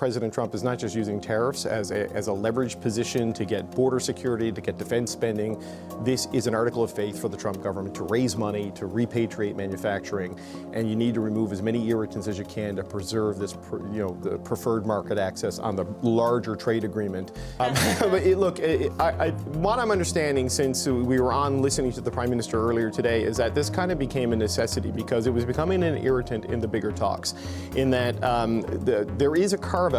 President Trump is not just using tariffs as a leverage position to get border security, to get defense spending. This is an article of faith for the Trump government to raise money, to repatriate manufacturing, and you need to remove as many irritants as you can to preserve this, the preferred market access on the larger trade agreement. But what I'm understanding since we were on listening to the Prime Minister earlier today is that this kind of became a necessity because it was becoming an irritant in the bigger talks, in that there is a carve-out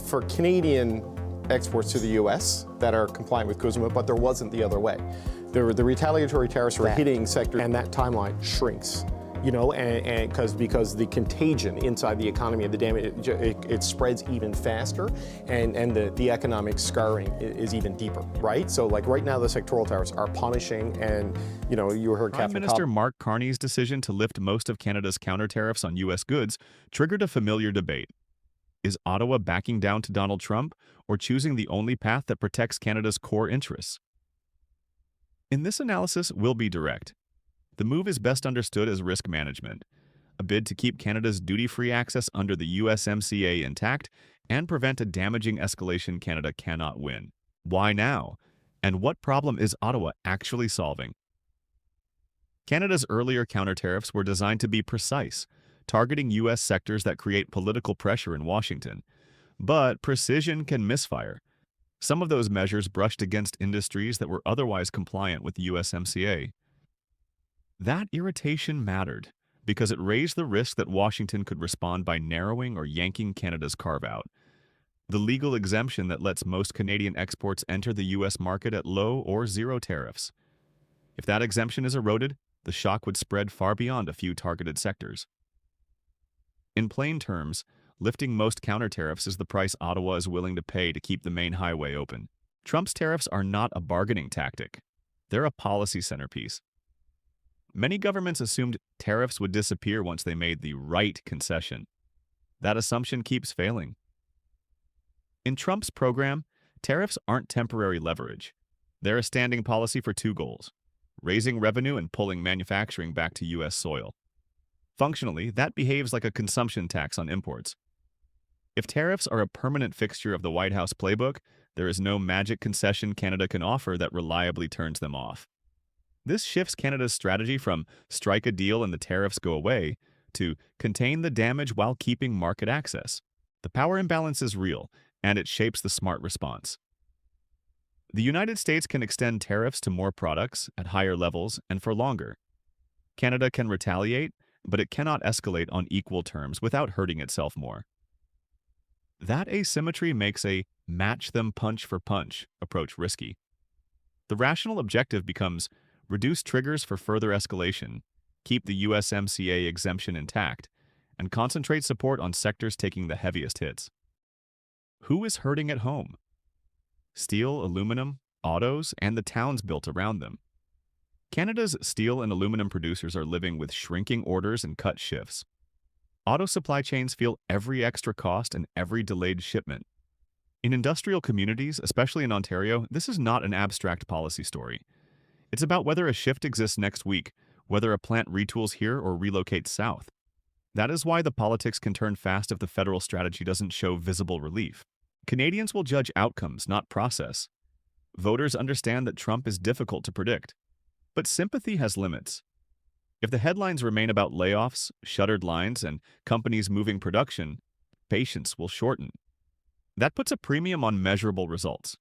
for Canadian exports to the U.S. that are compliant with CUSMA, but there wasn't the other way. The retaliatory tariffs were hitting sectors, and that timeline shrinks. And because the contagion inside the economy of the damage, it spreads even faster, and the economic scarring is even deeper, right? So like right now the sectoral tariffs are punishing, and you heard Prime Minister Mark Carney's decision to lift most of Canada's counter tariffs on U.S. goods triggered a familiar debate. Is Ottawa backing down to Donald Trump or choosing the only path that protects Canada's core interests? In this analysis, we'll be direct. The move is best understood as risk management, a bid to keep Canada's duty-free access under the USMCA intact and prevent a damaging escalation Canada cannot win. Why now? And what problem is Ottawa actually solving? Canada's earlier counter-tariffs were designed to be precise, targeting U.S. sectors that create political pressure in Washington. But precision can misfire. Some of those measures brushed against industries that were otherwise compliant with the USMCA. That irritation mattered because it raised the risk that Washington could respond by narrowing or yanking Canada's carve-out, the legal exemption that lets most Canadian exports enter the U.S. market at low or zero tariffs. If that exemption is eroded, the shock would spread far beyond a few targeted sectors. In plain terms, lifting most counter-tariffs is the price Ottawa is willing to pay to keep the main highway open. Trump's tariffs are not a bargaining tactic. They're a policy centerpiece. Many governments assumed tariffs would disappear once they made the right concession. That assumption keeps failing. In Trump's program, tariffs aren't temporary leverage. They're a standing policy for two goals: raising revenue and pulling manufacturing back to U.S. soil. Functionally, that behaves like a consumption tax on imports. If tariffs are a permanent fixture of the White House playbook, there is no magic concession Canada can offer that reliably turns them off. This shifts Canada's strategy from strike a deal and the tariffs go away to contain the damage while keeping market access. The power imbalance is real, and it shapes the smart response. The United States can extend tariffs to more products at higher levels and for longer. Canada can retaliate, but it cannot escalate on equal terms without hurting itself more. That asymmetry makes a match-them-punch-for-punch approach risky. The rational objective becomes reduce triggers for further escalation, keep the USMCA exemption intact, and concentrate support on sectors taking the heaviest hits. Who is hurting at home? Steel, aluminum, autos, and the towns built around them. Canada's steel and aluminum producers are living with shrinking orders and cut shifts. Auto supply chains feel every extra cost and every delayed shipment. In industrial communities, especially in Ontario, this is not an abstract policy story. It's about whether a shift exists next week, whether a plant retools here or relocates south. That is why the politics can turn fast if the federal strategy doesn't show visible relief. Canadians will judge outcomes, not process. Voters understand that Trump is difficult to predict. But sympathy has limits. If the headlines remain about layoffs, shuttered lines, and companies moving production, patience will shorten. That puts a premium on measurable results.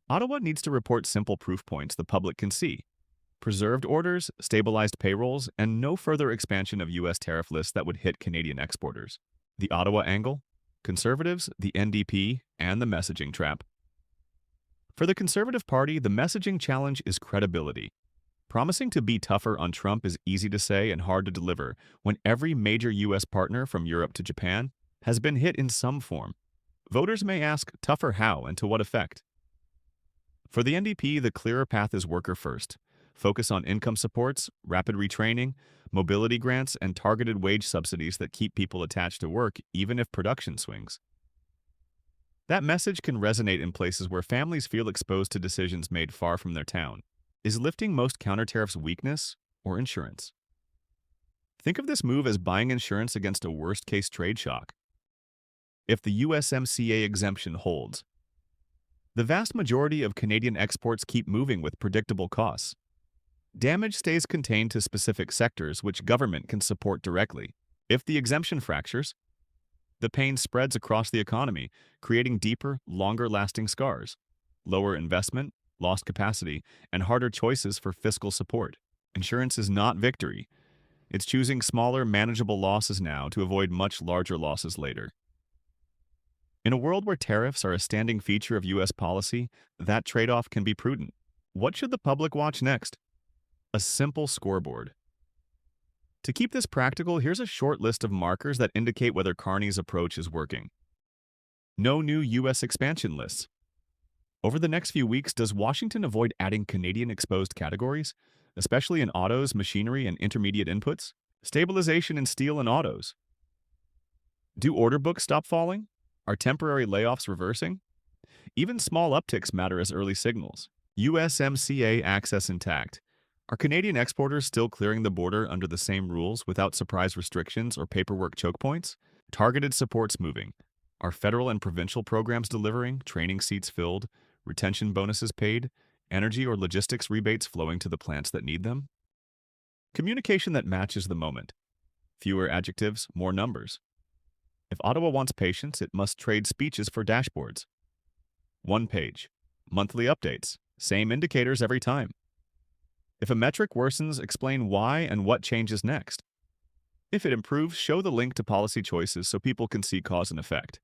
Ottawa needs to report simple proof points the public can see: preserved orders, stabilized payrolls, and no further expansion of U.S. tariff lists that would hit Canadian exporters. The Ottawa angle? Conservatives, the NDP, and the messaging trap. For the Conservative Party, the messaging challenge is credibility. Promising to be tougher on Trump is easy to say and hard to deliver when every major U.S. partner, from Europe to Japan, has been hit in some form. Voters may ask, tougher how and to what effect? For the NDP, the clearer path is worker first. Focus on income supports, rapid retraining, mobility grants, and targeted wage subsidies that keep people attached to work even if production swings. That message can resonate in places where families feel exposed to decisions made far from their town. Is lifting most counter-tariffs weakness or insurance? Think of this move as buying insurance against a worst-case trade shock. if the USMCA exemption holds. The vast majority of Canadian exports keep moving with predictable costs. Damage stays contained to specific sectors which government can support directly. If the exemption fractures, the pain spreads across the economy, creating deeper, longer-lasting scars, lower investment, lost capacity, and harder choices for fiscal support. Insurance is not victory. It's choosing smaller, manageable losses now to avoid much larger losses later. In a world where tariffs are a standing feature of U.S. policy, that trade-off can be prudent. What should the public watch next? A simple scoreboard. To keep this practical, here's a short list of markers that indicate whether Carney's approach is working. No new U.S. expansion lists. Over the next few weeks, does Washington avoid adding Canadian exposed categories, especially in autos, machinery, and intermediate inputs? Stabilization in steel and autos. Do order books stop falling? Are temporary layoffs reversing? Even small upticks matter as early signals. USMCA access intact. Are Canadian exporters still clearing the border under the same rules without surprise restrictions or paperwork choke points? Targeted supports moving. Are federal and provincial programs delivering, training seats filled, retention bonuses paid, energy or logistics rebates flowing to the plants that need them? Communication that matches the moment. Fewer adjectives, more numbers. If Ottawa wants patience, it must trade speeches for dashboards. One page. Monthly updates. Same indicators every time. If a metric worsens, explain why and what changes next. If it improves, show the link to policy choices so people can see cause and effect.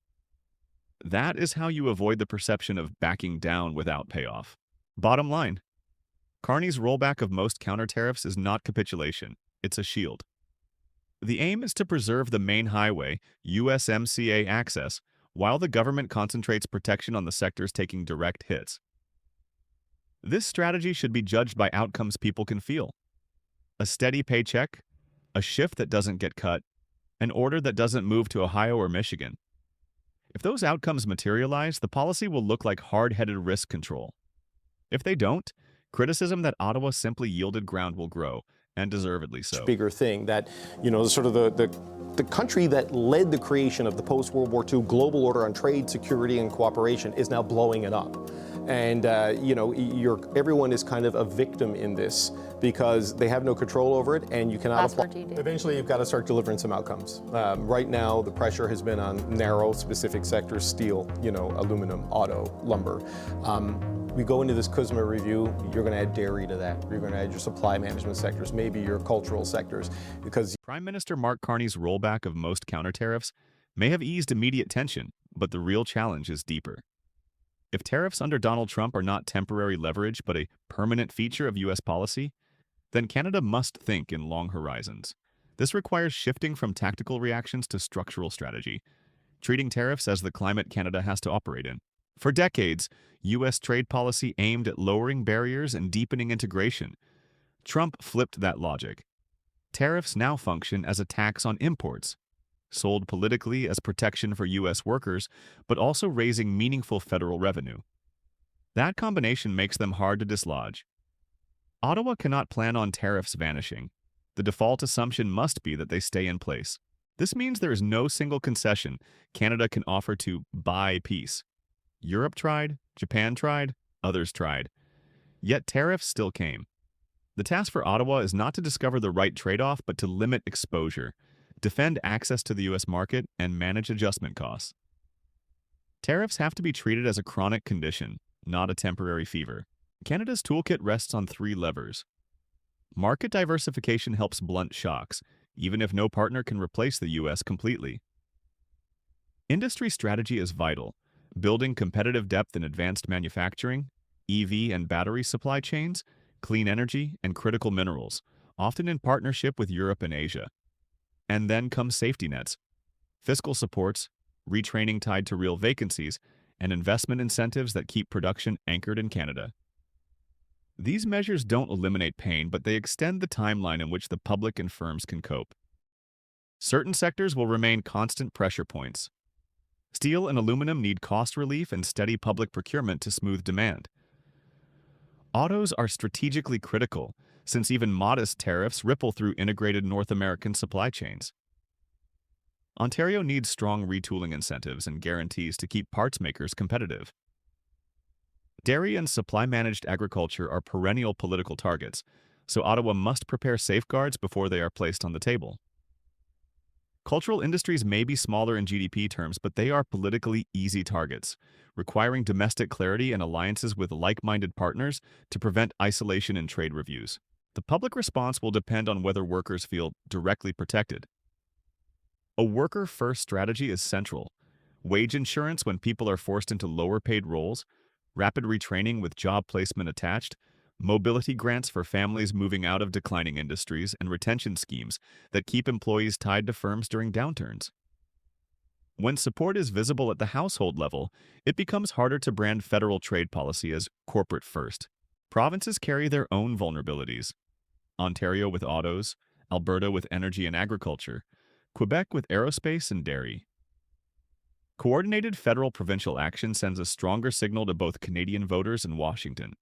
That is how you avoid the perception of backing down without payoff. Bottom line, Carney's rollback of most counter tariffs is not capitulation, it's a shield. The aim is to preserve the main highway, USMCA access, while the government concentrates protection on the sectors taking direct hits. This strategy should be judged by outcomes people can feel. A steady paycheck, a shift that doesn't get cut, an order that doesn't move to Ohio or Michigan. If those outcomes materialize, the policy will look like hard-headed risk control. If they don't, criticism that Ottawa simply yielded ground will grow, and deservedly so. Bigger thing that, sort of the country that led the creation of the post-World War II global order on trade, security, and cooperation is now blowing it up. And, everyone is kind of a victim in this because they have no control over it, and you cannot apply. Eventually, you've got to start delivering some outcomes. Right now, the pressure has been on narrow, specific sectors: steel, aluminum, auto, lumber. We go into this CUSMA review, you're going to add dairy to that. You're going to add your supply management sectors, maybe your cultural sectors, because Prime Minister Mark Carney's rollback of most counter tariffs may have eased immediate tension, but the real challenge is deeper. If tariffs under Donald Trump are not temporary leverage but a permanent feature of U.S. policy, then Canada must think in long horizons. This requires shifting from tactical reactions to structural strategy, treating tariffs as the climate Canada has to operate in. For decades, U.S. trade policy aimed at lowering barriers and deepening integration. Trump flipped that logic. Tariffs now function as a tax on imports, sold politically as protection for U.S. workers, but also raising meaningful federal revenue. That combination makes them hard to dislodge. Ottawa cannot plan on tariffs vanishing. The default assumption must be that they stay in place. This means there is no single concession Canada can offer to buy peace. Europe tried, Japan tried, others tried. Yet tariffs still came. The task for Ottawa is not to discover the right trade-off, but to limit exposure, defend access to the U.S. market, and manage adjustment costs. Tariffs have to be treated as a chronic condition, not a temporary fever. Canada's toolkit rests on 3 levers. Market diversification helps blunt shocks, even if no partner can replace the U.S. completely. Industry strategy is vital, building competitive depth in advanced manufacturing, EV and battery supply chains, clean energy, and critical minerals, often in partnership with Europe and Asia. And then come safety nets, fiscal supports, retraining tied to real vacancies, and investment incentives that keep production anchored in Canada. These measures don't eliminate pain, but they extend the timeline in which the public and firms can cope. Certain sectors will remain constant pressure points. Steel and aluminum need cost relief and steady public procurement to smooth demand. Autos are strategically critical, since even modest tariffs ripple through integrated North American supply chains. Ontario needs strong retooling incentives and guarantees to keep parts makers competitive. Dairy and supply-managed agriculture are perennial political targets, so Ottawa must prepare safeguards before they are placed on the table. Cultural industries may be smaller in GDP terms, but they are politically easy targets, requiring domestic clarity and alliances with like-minded partners to prevent isolation in trade reviews. The public response will depend on whether workers feel directly protected. A worker-first strategy is central. Wage insurance when people are forced into lower-paid roles, rapid retraining with job placement attached, mobility grants for families moving out of declining industries, and retention schemes that keep employees tied to firms during downturns. When support is visible at the household level, it becomes harder to brand federal trade policy as corporate first. Provinces carry their own vulnerabilities. Ontario with autos, Alberta with energy and agriculture, Quebec with aerospace and dairy. Coordinated federal-provincial action sends a stronger signal to both Canadian voters and Washington.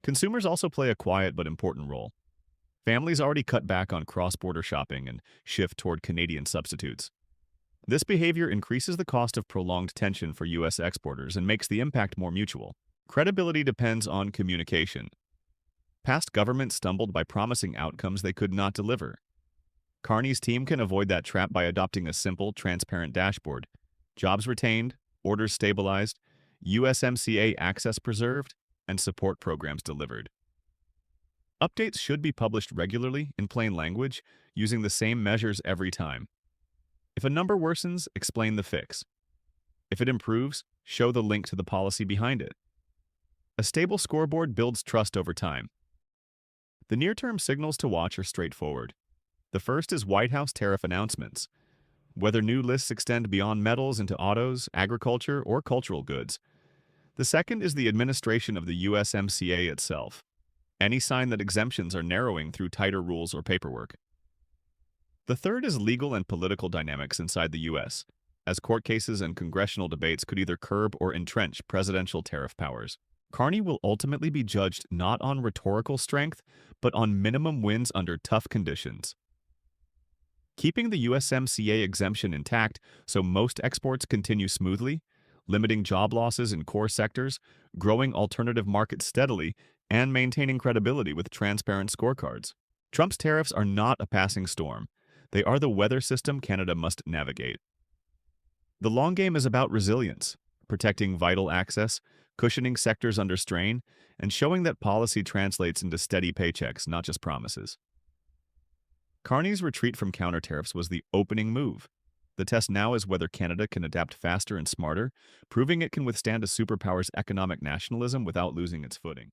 Consumers also play a quiet but important role. Families already cut back on cross-border shopping and shift toward Canadian substitutes. This behavior increases the cost of prolonged tension for U.S. exporters and makes the impact more mutual. Credibility depends on communication. Past governments stumbled by promising outcomes they could not deliver. Carney's team can avoid that trap by adopting a simple, transparent dashboard. Jobs retained, orders stabilized, USMCA access preserved, and support programs delivered. Updates should be published regularly in plain language, using the same measures every time. If a number worsens, explain the fix. If it improves, show the link to the policy behind it. A stable scoreboard builds trust over time. The near-term signals to watch are straightforward. The first is White House tariff announcements. Whether new lists extend beyond metals into autos, agriculture, or cultural goods. The second is the administration of the USMCA itself. Any sign that exemptions are narrowing through tighter rules or paperwork. The third is legal and political dynamics inside the U.S., as court cases and congressional debates could either curb or entrench presidential tariff powers. Carney will ultimately be judged not on rhetorical strength, but on minimum wins under tough conditions. Keeping the USMCA exemption intact so most exports continue smoothly, limiting job losses in core sectors, growing alternative markets steadily, and maintaining credibility with transparent scorecards. Trump's tariffs are not a passing storm. They are the weather system Canada must navigate. The long game is about resilience, protecting vital access, cushioning sectors under strain, and showing that policy translates into steady paychecks, not just promises. Carney's retreat from counter tariffs was the opening move. The test now is whether Canada can adapt faster and smarter, proving it can withstand a superpower's economic nationalism without losing its footing.